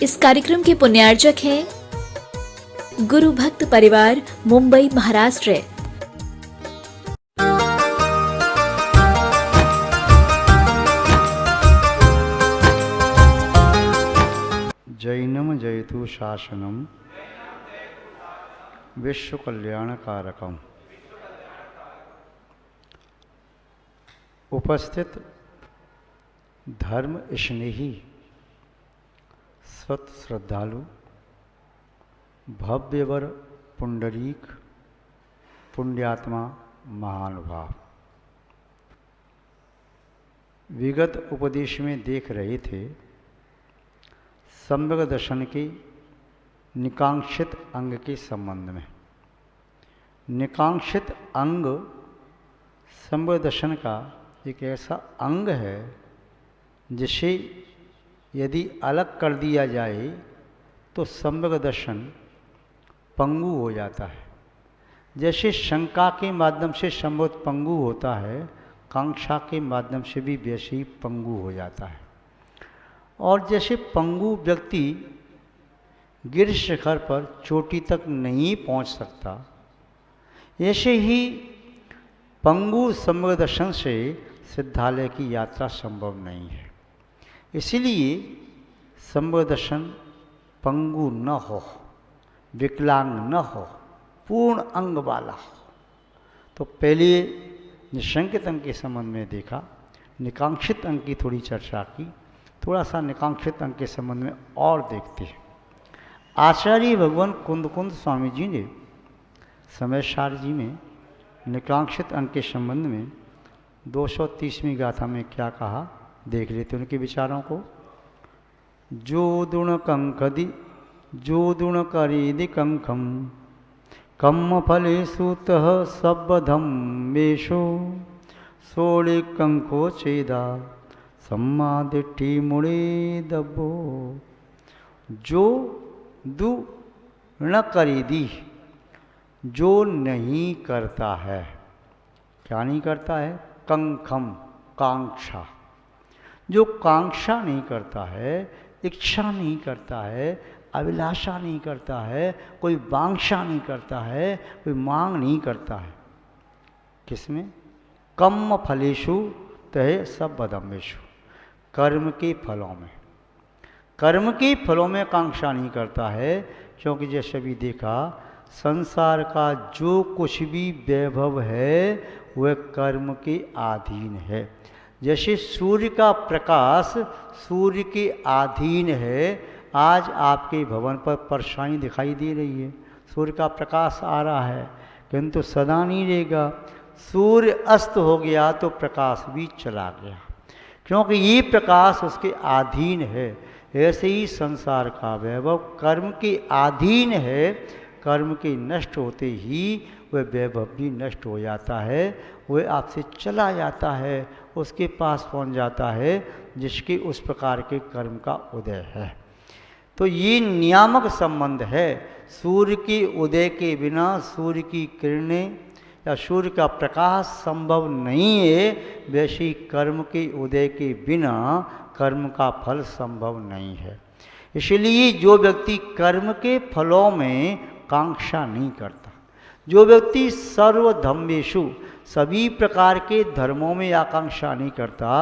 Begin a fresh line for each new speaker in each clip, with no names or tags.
इस कार्यक्रम के पुण्यार्चक हैं गुरु भक्त परिवार, मुंबई, महाराष्ट्र।
जैनम जयतु शासनम विश्व कल्याणकारकम। उपस्थित धर्म स्नेही सत श्रद्धालु, भव्यवर पुंडरीक पुण्यात्मा महानुभाव, विगत उपदेश में देख रहे थे सम्यक दर्शन के निकांक्षित अंग के संबंध में। निकांक्षित अंग सम्यक दर्शन का एक ऐसा अंग है जिसे यदि अलग कर दिया जाए तो सम्यक दर्शन पंगु हो जाता है। जैसे शंका के माध्यम से सम्यक पंगु होता है, कांक्षा के माध्यम से भी वैसे ही पंगु हो जाता है। और जैसे पंगु व्यक्ति गिर शिखर पर चोटी तक नहीं पहुंच सकता, ऐसे ही पंगु सम्यक दर्शन से सिद्धालय की यात्रा संभव नहीं है। इसलिए सम्यक दर्शन पंगु न हो, विकलांग न हो, पूर्ण अंग वाला हो। तो पहले निशंकित अंग के संबंध में देखा, निकांक्षित अंग की थोड़ी चर्चा की। थोड़ा सा निकांक्षित अंग के संबंध में और देखते हैं। आचार्य भगवान कुंद स्वामी जी ने समयसार जी में निकांक्षित अंग के संबंध में 230वीं गाथा में क्या कहा, देख लेते उनके विचारों को। जो दुण कंकदि जो दुण करीदि कंखम कम फले सुतः सबधम मेषो सोड़े कंखो छेदा सम्मादिठी मुड़े दबो। जो दु न करीदी, जो नहीं करता है, क्या नहीं करता है? कंखम, कांक्षा। जो कांक्षा नहीं करता है, इच्छा नहीं करता है, अभिलाषा नहीं करता है, कोई वांछा नहीं करता है, कोई मांग नहीं करता है। किसमें? कम फलेषु तहे सब बदम्बेषु, कर्म के फलों में। कर्म के फलों में कांक्षा नहीं करता है, क्योंकि जैसे भी देखा संसार का जो कुछ भी वैभव है वह कर्म के अधीन है। जैसे सूर्य का प्रकाश सूर्य के अधीन है। आज आपके भवन पर परेशानी दिखाई दे रही है, सूर्य का प्रकाश आ रहा है, किंतु सदा नहीं रहेगा। सूर्य अस्त हो गया तो प्रकाश भी चला गया, क्योंकि ये प्रकाश उसके अधीन है। ऐसे ही संसार का वैभव कर्म के अधीन है। कर्म के नष्ट होते ही वह वैभव भी नष्ट हो जाता है, वह आपसे चला जाता है, उसके पास पहुंच जाता है जिसके उस प्रकार के कर्म का उदय है। तो ये नियामक संबंध है। सूर्य के उदय के बिना सूर्य की किरणें या सूर्य का प्रकाश संभव नहीं है, वैसे ही कर्म के उदय के बिना कर्म का फल संभव नहीं है। इसलिए जो व्यक्ति कर्म के फलों में कांक्षा नहीं करता, जो व्यक्ति सर्वधम्मेषु सभी प्रकार के धर्मों में आकांक्षा नहीं करता,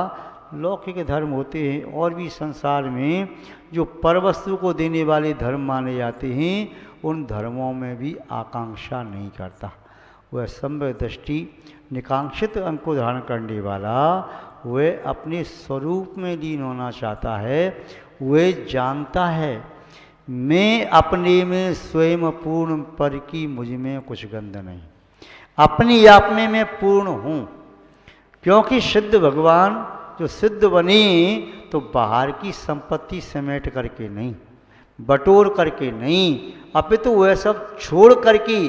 लौकिक धर्म होते हैं और भी संसार में जो परवस्तु को देने वाले धर्म माने जाते हैं, उन धर्मों में भी आकांक्षा नहीं करता। वह सम्यक दृष्टि निकांक्षित अंग को धारण करने वाला, वह अपने स्वरूप में लीन होना चाहता है। वह जानता है मैं अपने में स्वयं पूर्ण, पर की मुझ में कुछ गंध नहीं। अपने आप में मैं पूर्ण हूँ, क्योंकि सिद्ध भगवान जो सिद्ध बने तो बाहर की संपत्ति समेट करके नहीं, बटोर करके नहीं, अपितु वह सब छोड़ करके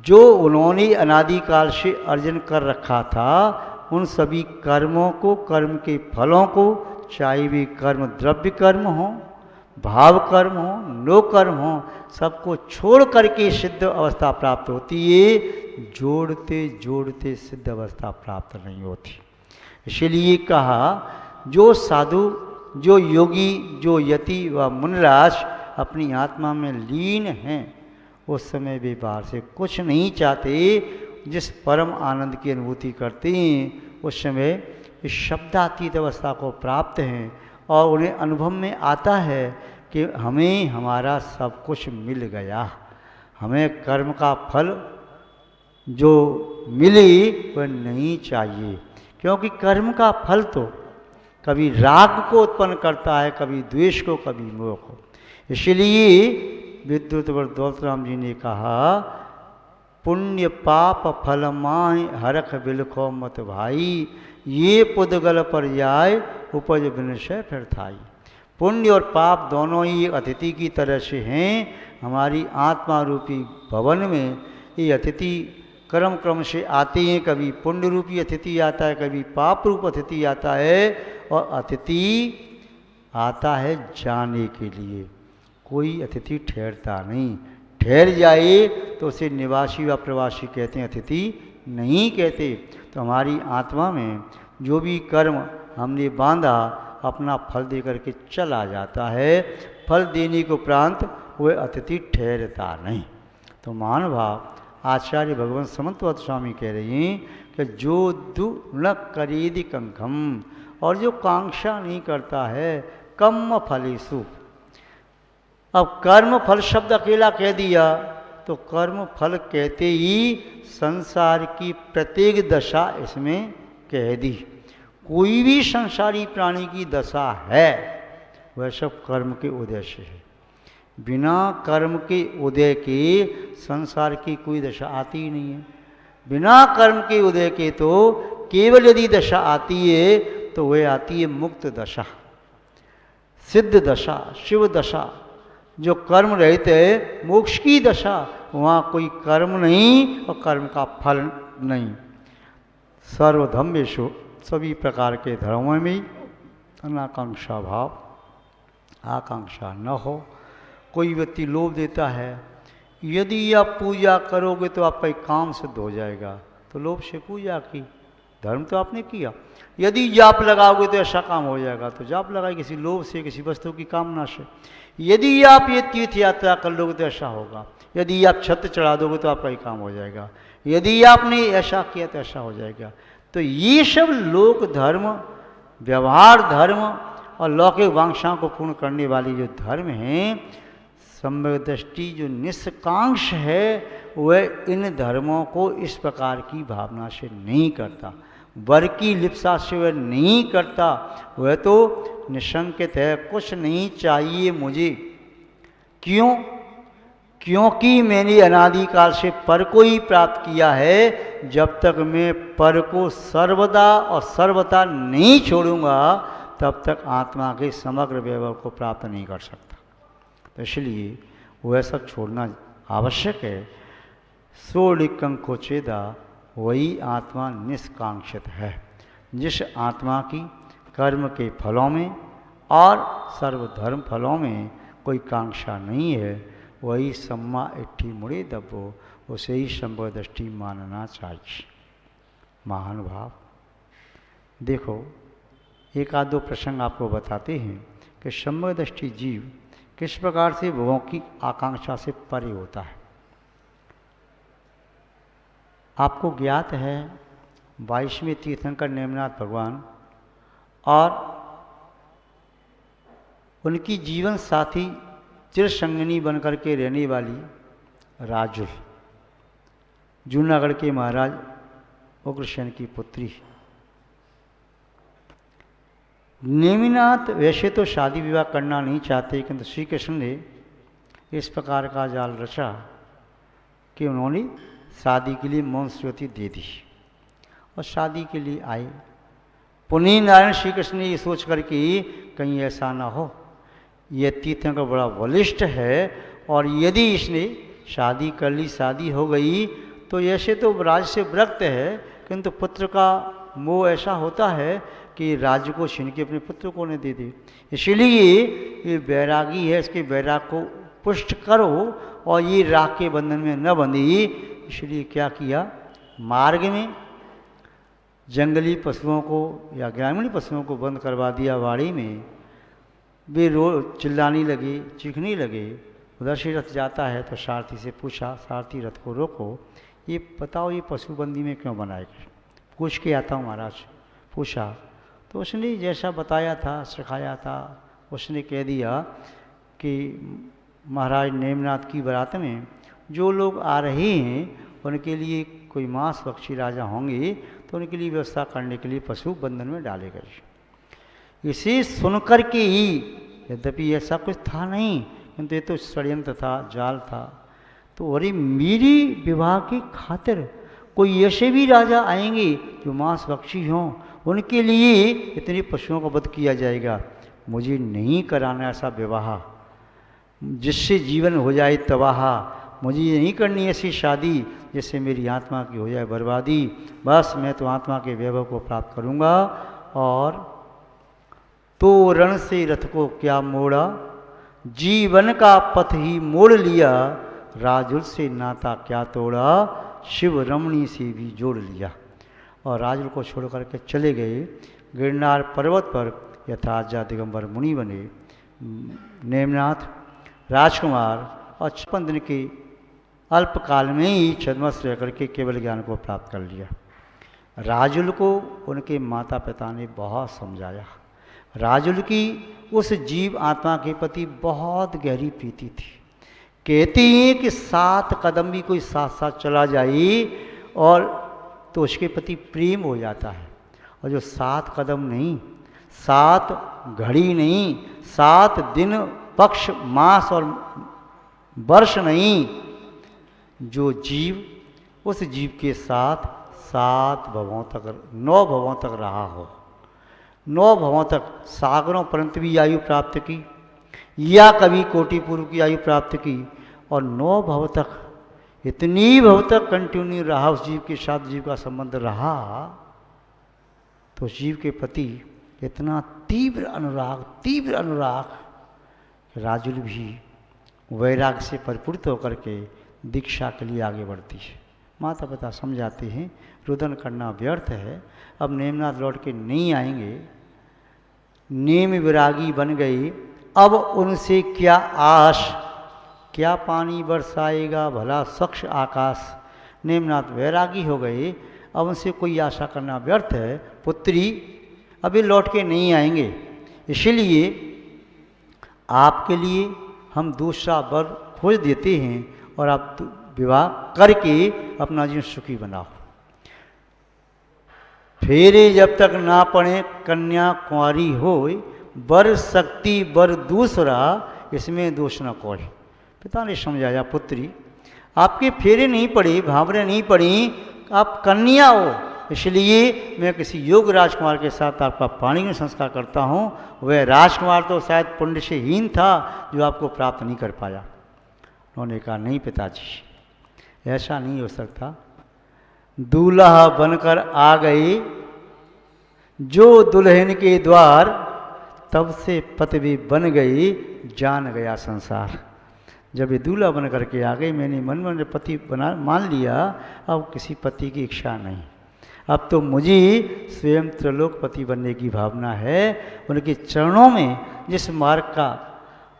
जो उन्होंने अनादिकाल से अर्जन कर रखा था, उन सभी कर्मों को, कर्म के फलों को, चाहे वे कर्म द्रव्य कर्म हो, भाव कर्म हो, नो कर्म हो, सबको छोड़ करके सिद्ध अवस्था प्राप्त होती है। जोड़ते जोड़ते सिद्ध अवस्था प्राप्त नहीं होती। इसलिए कहा जो साधु जो योगी, जो यति व मुनिराज अपनी आत्मा में लीन हैं, उस समय वे बाहर से कुछ नहीं चाहते। जिस परम आनंद की अनुभूति करते हैं उस समय इस शब्दातीत अवस्था को प्राप्त हैं और उन्हें अनुभव में आता है कि हमें हमारा सब कुछ मिल गया। हमें कर्म का फल जो मिले वह नहीं चाहिए, क्योंकि कर्म का फल तो कभी राग को उत्पन्न करता है, कभी द्वेष को, कभी मोह को। इसलिए विद्युतवर दौलतराम जी ने कहा, पुण्य पाप फल माय हरख बिलखो मत भाई, ये पुद्गल पर जाए उपज विनशय फिर थाई। पुण्य और पाप दोनों ही अतिथि की तरह से हैं हमारी आत्मा रूपी भवन में। ये अतिथि क्रम क्रम से आते हैं, कभी पुण्य रूपी अतिथि आता है, कभी पाप रूप अतिथि आता है। और अतिथि आता है जाने के लिए, कोई अतिथि ठहरता नहीं। ठहर जाए तो उसे निवासी व प्रवासी कहते हैं, अतिथि नहीं कहते। तो हमारी आत्मा में जो भी कर्म हमने बांधा अपना फल दे करके चला जाता है। फल देने के उपरांत वह अतिथि ठहरता नहीं। तो महानुभाव आचार्य भगवान समंतवत स्वामी कह रहे हैं कि जो दु न करेदि कंखम, और जो कांक्षा नहीं करता है कम फलेषु। अब कर्म फल शब्द अकेला कह दिया तो कर्म फल कहते ही संसार की प्रत्येक दशा इसमें कह दी। कोई भी संसारी प्राणी की दशा है वह सब कर्म के उदय से है। बिना कर्म के उदय के संसार की कोई दशा आती ही नहीं है। बिना कर्म के उदय के तो केवल यदि दशा आती है तो वह आती है मुक्त दशा, सिद्ध दशा, शिव दशा। जो कर्म रहित है मोक्ष की दशा, वहाँ कोई कर्म नहीं और कर्म का फल नहीं। सर्वधर्मेषु, सभी प्रकार के धर्मों में अनाकांक्षा भाव, आकांक्षा न हो। कोई व्यक्ति लोभ देता है, यदि आप पूजा करोगे तो आपका एक काम सिद्ध हो जाएगा, तो लोभ से पूजा की, धर्म तो आपने किया। यदि जाप लगाओगे तो ऐसा काम हो जाएगा, तो जाप लगाई किसी लोभ से, किसी वस्तु की कामना से। यदि आप ये तीर्थ यात्रा कर लोगे तो ऐसा होगा। यदि आप छत्र चढ़ा दोगे तो आपका ही काम हो जाएगा। यदि आपने ऐसा किया तो ऐसा हो जाएगा। तो ये सब लोक धर्म, व्यवहार धर्म और लौकिक वांछाओं को पूर्ण करने वाली जो धर्म हैं, सम्यक दृष्टि जो निष्कांक्ष है वह इन धर्मों को इस प्रकार की भावना से नहीं करता, वर की लिप्सा से वह नहीं करता। वह तो निशंकित है, कुछ नहीं चाहिए मुझे। क्यों? क्योंकि मैंने अनादिकाल से पर को ही प्राप्त किया है। जब तक मैं पर को सर्वदा और सर्वथा नहीं छोड़ूंगा तब तक आत्मा के समग्र वैभव को प्राप्त नहीं कर सकता। तो इसलिए वह सब छोड़ना आवश्यक है। सोलिकंको चेदा, वही आत्मा निष्कांक्षित है। जिस आत्मा की कर्म के फलों में और सर्वधर्म फलों में कोई कांक्षा नहीं है, वही सम्मा इट्ठी मुड़े दब्बो, उसे ही संभव दृष्टि मानना चाहिए। महानुभाव देखो, एक आध दो प्रसंग आपको बताते हैं कि संभव दृष्टि जीव किस प्रकार से भोगों की आकांक्षा से परे होता है। आपको ज्ञात है 22वें तीर्थंकर नेमिनाथ भगवान और उनकी जीवन साथी चिरसंगनी बनकर के रहने वाली राजुल, जूनागढ़ के महाराज उग्रसेन की पुत्री। नेमिनाथ वैसे तो शादी विवाह करना नहीं चाहते, किंतु श्री कृष्ण ने इस प्रकार का जाल रचा कि उन्होंने शादी के लिए मौन श्रुति दे दी और शादी के लिए आए। पुण्य नारायण श्री कृष्ण ने ये सोच कर कि कहीं ऐसा ना हो, यह तीर्थंकर बड़ा बलिष्ठ है और यदि इसने शादी कर ली, शादी हो गई, तो ऐसे तो राज से विरक्त है, किंतु पुत्र का मोह ऐसा होता है कि राज्य को छीन के अपने पुत्र को न दे दे। इसलिए ये बैरागी है, इसके बैराग को पुष्ट करो और ये राग के बंधन में न बंधी। इसलिए क्या किया, मार्ग में जंगली पशुओं को या ग्रामीण पशुओं को बंद करवा दिया वाड़ी में, वे रो चिल्लाने लगे, चीखने लगे। उधर से रथ जाता है तो सारथी से पूछा, सारथी रथ को रोको, ये बताओ ये पशुबंदी में क्यों बनाए गए? पूछ के आता हूँ महाराज। पूछा तो उसने जैसा बताया था, सिखाया था, उसने कह दिया कि महाराज नेमनाथ की बारात में जो लोग आ रहे हैं उनके लिए कोई मांस बख्शी राजा होंगे तो उनके लिए व्यवस्था करने के लिए पशु बंधन में डाले गए। इसे सुनकर के ही, यद्यपि ऐसा कुछ था नहीं, किंतु ये तो षड्यंत्र था, जाल था, तो अरे मेरी विवाह की खातिर कोई ऐसे भी राजा आएंगे जो मांस बख्शी हों, उनके लिए इतने पशुओं का वध किया जाएगा। मुझे नहीं कराना ऐसा विवाह जिससे जीवन हो जाए तबाह। मुझे नहीं करनी ऐसी शादी जिससे मेरी आत्मा की हो जाए बर्बादी। बस मैं तो आत्मा के वैभव को प्राप्त करूँगा। और तो रण से रथ को क्या मोड़ा, जीवन का पथ ही मोड़ लिया, राजुल से नाता क्या तोड़ा, शिव रमणी से भी जोड़ लिया। और राजुल को छोड़ करके चले गए। गिरनार पर्वत पर यथाजा दिगंबर मुनि बने नेमनाथ राजकुमार और 56 दिन के अल्पकाल में ही छद्मस रह करके केवल ज्ञान को प्राप्त कर लिया। राजुल को उनके माता पिता ने बहुत समझाया। राजुल की उस जीव आत्मा के प्रति बहुत गहरी प्रीति थी। कहते हैं कि 7 कदम भी कोई साथ साथ चला जाए और तो उसके प्रति प्रेम हो जाता है। और जो 7 कदम नहीं, 7 घड़ी नहीं, 7 दिन, पक्ष, मास और वर्ष नहीं, जो जीव उस जीव के साथ 7 भवों तक, 9 भवों तक रहा हो, 9 भवों तक सागरों पर्यंत भी आयु प्राप्त की या कभी कोटि पूर्व की आयु प्राप्त की, और 9 भव तक, इतनी भव तक कंटिन्यू रहा, उस जीव के साथ जीव का संबंध रहा, तो जीव के प्रति इतना तीव्र अनुराग राजुल भी वैराग से परिपूरित होकर के दीक्षा के लिए आगे बढ़ती है। माता पिता समझाते हैं रुदन करना व्यर्थ है, अब नेमनाथ लौट के नहीं आएंगे। नेम विरागी बन गई, अब उनसे क्या आश, क्या पानी बरसाएगा भला स्वच्छ आकाश। नेमनाथ वैरागी हो गए, अब उनसे कोई आशा करना व्यर्थ है। पुत्री अभी लौट के नहीं आएंगे, इसलिए आपके लिए हम दूसरा वर खोज देते हैं और आप विवाह करके अपना जीवन सुखी बनाओ। फेरे जब तक ना पड़े कन्या कुंवारी होय, वर शक्ति वर दूसरा, इसमें दोष न कोई। पिता ने समझाया, पुत्री आपके फेरे नहीं पड़े, भावरें नहीं पड़ी, आप कन्या हो, इसलिए मैं किसी योग्य राजकुमार के साथ आपका पाणिग्रहण संस्कार करता हूँ। वह राजकुमार तो शायद पुण्य से हीन था जो आपको प्राप्त नहीं कर पाया। उन्होंने कहा, नहीं पिताजी, ऐसा नहीं हो सकता। दूल्हा बनकर आ गए जो दुल्हन के द्वार, तब से पति भी बन गई, जान गया संसार। जब ये दूल्हा बन करके आ गई, मैंने मन में पति बना मान लिया, अब किसी पति की इच्छा नहीं। अब तो मुझे स्वयं त्रिलोकपति बनने की भावना है। उनके चरणों में जिस मार्ग का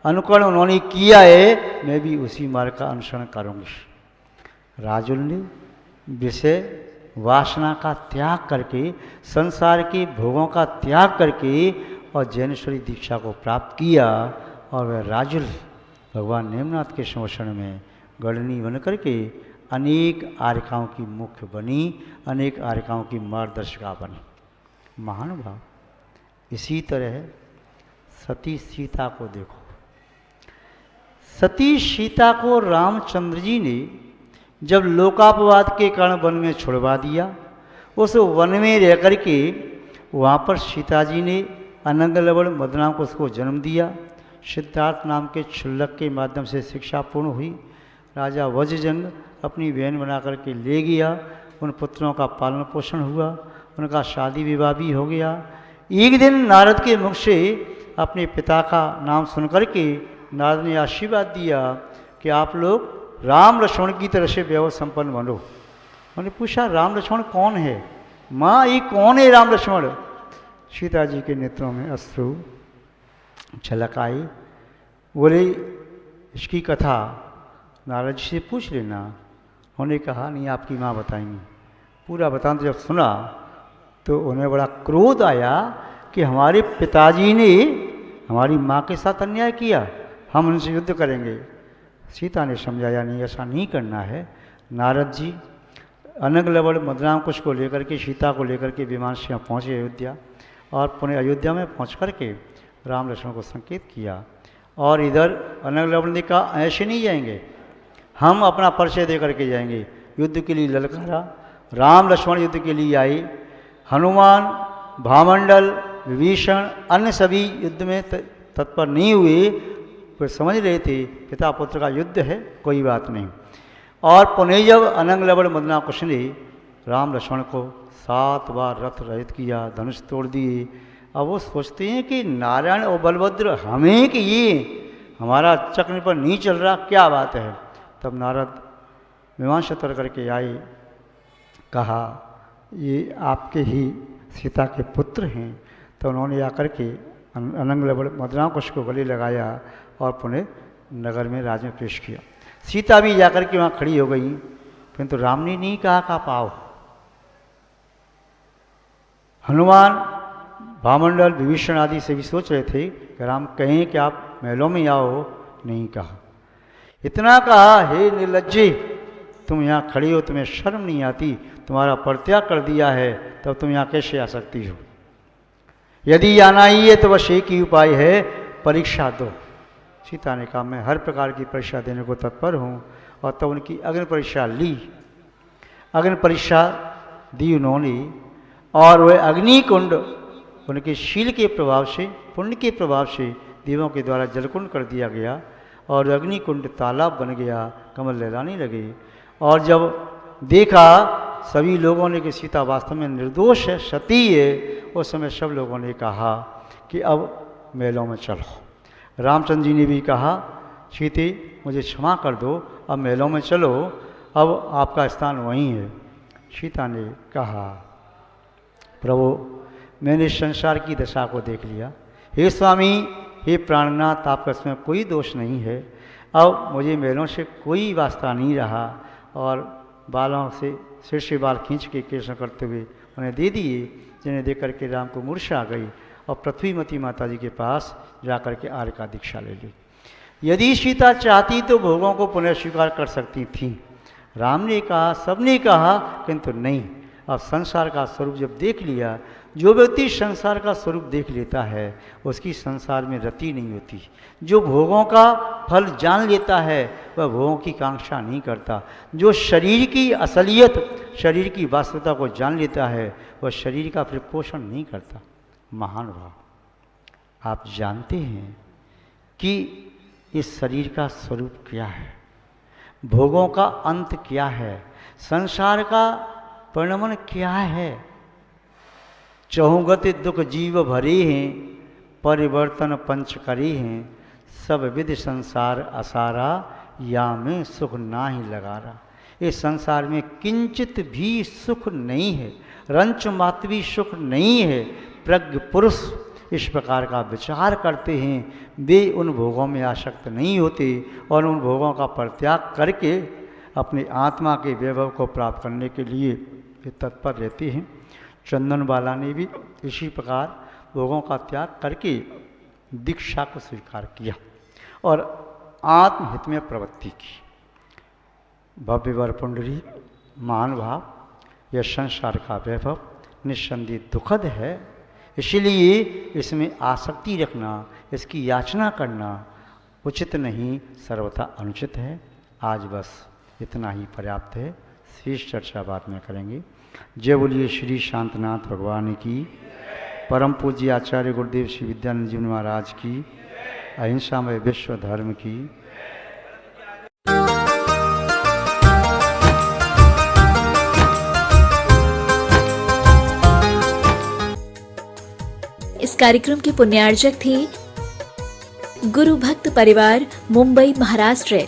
अनुकरण उन्होंने किया है, मैं भी उसी मार्ग का अनुसरण करूँगी। राजुल ने विषय वासना का त्याग करके, संसार के भोगों का त्याग करके और जैनेश्वरी दीक्षा को प्राप्त किया। और वह राजुल भगवान नेमनाथ के संरक्षण में गणनी बन करके अनेक आर्यकाओं की मुख्य बनी, अनेक आर्यकाओं की मार्गदर्शिका बनी। महानुभाव, इसी तरह सती सीता को देखो। सती सीता को रामचंद्र जी ने जब लोकापवाद के कारण वन में छुड़वा दिया, उस वन में रह कर के वहाँ पर सीता जी ने अनंग लवण मदना को उसको जन्म दिया। सिद्धार्थ नाम के क्षुल्लक के माध्यम से शिक्षा पूर्ण हुई। राजा वज्रजंग अपनी बहन बना करके ले गया। उन पुत्रों का पालन पोषण हुआ, उनका शादी विवाह भी हो गया। एक दिन नारद के मुख से अपने पिता का नाम सुन करके नारद ने आशीर्वाद दिया कि आप लोग राम लक्ष्मण की तरह से वैभव संपन्न बनो। उन्होंने पूछा, राम लक्ष्मण कौन है? माँ, ये कौन है राम लक्ष्मण? सीता जी के नेत्रों में अश्रु झलक आई। बोले इसकी कथा नारद जी से पूछ लेना। उन्होंने कहा नहीं, आपकी माँ बताएंगी। पूरा बताना जब सुना तो उन्हें बड़ा क्रोध आया कि हमारे पिताजी ने हमारी माँ के साथ अन्याय किया, हम उनसे युद्ध करेंगे। सीता ने समझाया नहीं, ऐसा नहीं करना है। नारद जी अनग लवण मदनाकुश को लेकर के, सीता को लेकर के विमान से पहुँचे अयोध्या, और पुणे अयोध्या में पहुँच कर के राम लक्ष्मण को संकेत किया। और इधर अनग लवण ने कहा ऐसे नहीं जाएंगे, हम अपना परिचय दे करके जाएंगे। युद्ध के लिए ललकारा। राम लक्ष्मण युद्ध के लिए आए। हनुमान, भामंडल, विभीषण, अन्य सभी युद्ध में तत्पर नहीं हुए, वे समझ रहे थे पिता पुत्र का युद्ध है, कोई बात नहीं। और पुनः जब अनंग लवण मदनाकुश ने राम लक्ष्मण को 7 बार रथ रहित किया, धनुष तोड़ दिए। अब वो सोचते हैं कि नारायण और बलभद्र हमें कि ये हमारा चक्र पर नहीं चल रहा, क्या बात है। तब नारद विमान से उतर करके आए, कहा ये आपके ही सीता के पुत्र हैं। तो उन्होंने आकर के अनंग लवण मदनाकुश को गले लगाया और पुनः नगर में राज में पेश किया। सीता भी जाकर के वहाँ खड़ी हो गई, किंतु राम ने नहीं कहा का पाओ। हनुमान, भामंडल, विभीषण आदि से भी सोच रहे थे कि राम कहें कि आप महलों में आओ, नहीं कहा। इतना कहा, हे निर्लज्जे, तुम यहाँ खड़ी हो, तुम्हें शर्म नहीं आती, तुम्हारा परित्याग कर दिया है, तब तुम यहाँ कैसे आ सकती हो। यदि आना ही है तो बस एक ही उपाय है, परीक्षा दो। सीता ने कहा मैं हर प्रकार की परीक्षा देने को तत्पर हूँ। और तब उनकी अग्नि परीक्षा ली। अग्नि परीक्षा दी उन्होंने, और वह अग्निकुंड उनके शील के प्रभाव से, पुण्य के प्रभाव से देवों के द्वारा जलकुंड कर दिया गया, और अग्निकुंड तालाब बन गया, कमल लहराने लगे। और जब देखा सभी लोगों ने कि सीता वास्तव में निर्दोष है, सती है, उस समय सब लोगों ने कहा कि अब महलों में चलो। रामचंद्र जी ने भी कहा सीते मुझे क्षमा कर दो, अब महलों में चलो, अब आपका स्थान वहीं है। सीता ने कहा प्रभु मैंने संसार की दशा को देख लिया, हे स्वामी, हे प्राणनाथ, आपका इसमें कोई दोष नहीं है। अब मुझे महलों से कोई वास्ता नहीं रहा। और बालों से सिर से बाल खींच के केस करते हुए उन्हें दे दिए, जिन्हें देख करके राम को मूर्छा आ गई और पृथ्वीमती माता जी के पास जाकर के आर्य का दीक्षा ले ली। यदि सीता चाहती तो भोगों को पुनः स्वीकार कर सकती थी। राम ने कहा, सबने कहा, किंतु नहीं। अब संसार का स्वरूप जब देख लिया, जो व्यक्ति संसार का स्वरूप देख लेता है उसकी संसार में रति नहीं होती। जो भोगों का फल जान लेता है वह भोगों की कांक्षा नहीं करता। जो शरीर की असलियत, शरीर की वास्तविकता को जान लेता है वह शरीर का फिर पोषण नहीं करता। महान भाव, आप जानते हैं कि इस शरीर का स्वरूप क्या है, भोगों का अंत क्या है, संसार का परिणमन क्या है। चहुगति दुख जीव भरे हैं, परिवर्तन पंच करे हैं, सब विध संसार असारा, या में सुख ना ही लगारा। इस संसार में किंचित भी सुख नहीं है, रंच मात्र भी सुख नहीं है। प्रज्ञ पुरुष इस प्रकार का विचार करते हैं, वे उन भोगों में आसक्त नहीं होते और उन भोगों का परित्याग करके अपने आत्मा के वैभव को प्राप्त करने के लिए वे तत्पर रहते हैं। चंदन बाला ने भी इसी प्रकार भोगों का त्याग करके दीक्षा को स्वीकार किया और आत्महित में प्रवृत्ति की। भव्य वर पुंडरी, महान भाव, यह संसार का वैभव निस्संदेह दुखद है, इसलिए इसमें आसक्ति रखना, इसकी याचना करना उचित नहीं, सर्वथा अनुचित है। आज बस इतना ही पर्याप्त है, शेष चर्चा बाद में करेंगे। जय बोलिए श्री शांतनाथ भगवान की, परम पूज्य आचार्य गुरुदेव श्री विद्यानंद जी महाराज की, अहिंसामय विश्व धर्म की।
इस कार्यक्रम के पुण्यार्जक थे गुरु भक्त परिवार, मुंबई, महाराष्ट्र।